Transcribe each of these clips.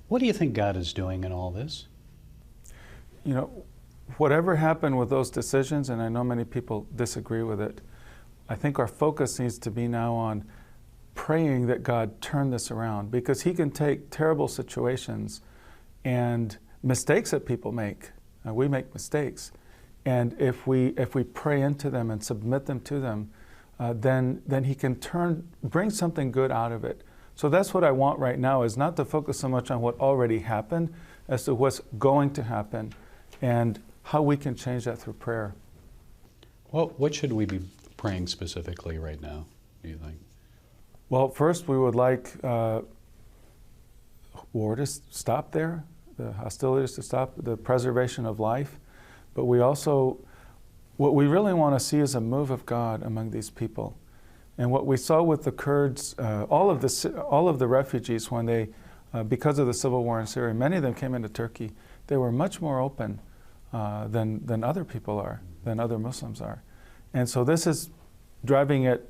What do you think God is doing in all this? You know, whatever happened with those decisions, and I know many people disagree with it, I think our focus needs to be now on praying that God turn this around, because He can take terrible situations and mistakes that people make. We make mistakes. And if we pray into them and submit them to them, then He can bring something good out of it. So that's what I want right now, is not to focus so much on what already happened as to what's going to happen and how we can change that through prayer. Well, what should we be praying specifically right now, do you think? Well, first we would like war to stop there, the hostilities to stop, the preservation of life. But we also, what we really want to see is a move of God among these people. And what we saw with the Kurds, all of the refugees, when they, because of the civil war in Syria, many of them came into Turkey. They were much more open than other people are, than other Muslims are. And so this is driving it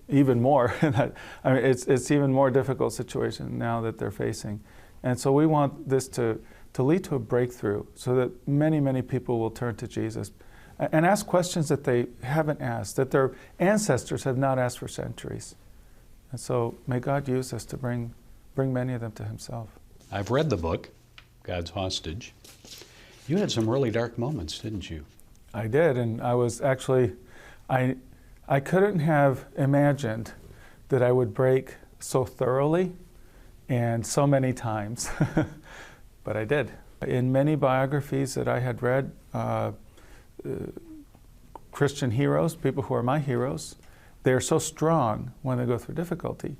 even more. I mean, it's even more difficult situation now that they're facing. And so we want this to lead to a breakthrough, so that many, many people will turn to Jesus and ask questions that they haven't asked, that their ancestors have not asked for centuries. And so may God use us to bring many of them to Himself. I've read the book, God's Hostage. You had some really dark moments, didn't you? I did, and I was actually, I couldn't have imagined that I would break so thoroughly and so many times, but I did. In many biographies that I had read, Christian heroes, people who are my heroes, they are so strong when they go through difficulty.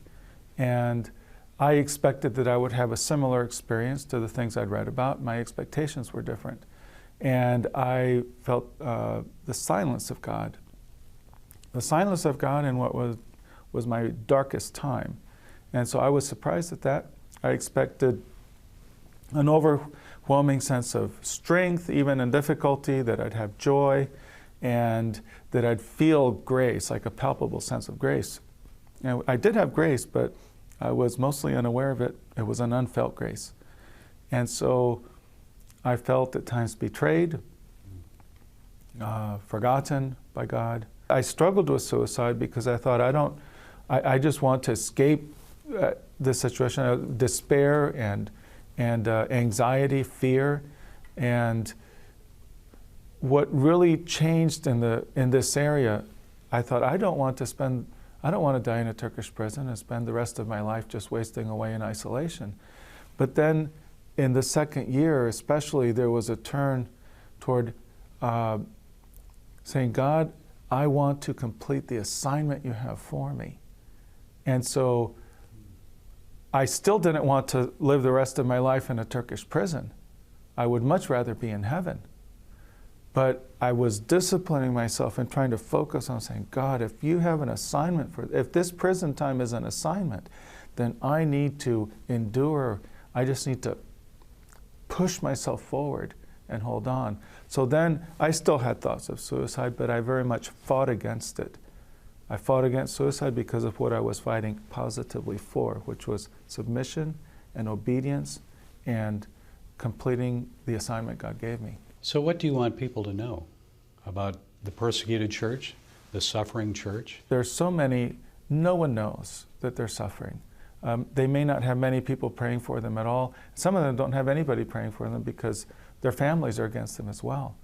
And I expected that I would have a similar experience to the things I'd read about. My expectations were different. And I felt the silence of God. The silence of God in what was my darkest time. And so I was surprised at that. I expected an overwhelming sense of strength, even in difficulty, that I'd have joy, and that I'd feel grace, like a palpable sense of grace. And I did have grace, but I was mostly unaware of it. It was an unfelt grace. And so I felt at times betrayed, forgotten by God. I struggled with suicide because I thought, I just want to escape this situation, despair and anxiety, fear. And what really changed in this area, I thought, I don't want to die in a Turkish prison and spend the rest of my life just wasting away in isolation. But then in the second year especially, there was a turn toward saying, God, I want to complete the assignment you have for me. And so I still didn't want to live the rest of my life in a Turkish prison. I would much rather be in heaven. But I was disciplining myself and trying to focus on saying, God, if you have an assignment if this prison time is an assignment, then I need to endure. I just need to push myself forward and hold on. So then I still had thoughts of suicide, but I very much fought against it. I fought against suicide because of what I was fighting positively for, which was submission and obedience and completing the assignment God gave me. So what do you want people to know about the persecuted church, the suffering church? There's so many, no one knows that they're suffering. They may not have many people praying for them at all. Some of them don't have anybody praying for them because their families are against them as well.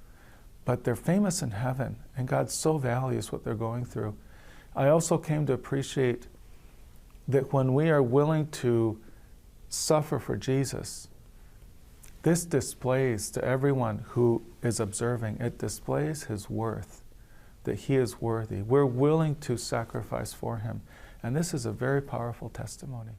But they're famous in heaven, and God so values what they're going through. I also came to appreciate that when we are willing to suffer for Jesus, this displays to everyone who is observing, it displays His worth, that He is worthy. We're willing to sacrifice for Him. And this is a very powerful testimony.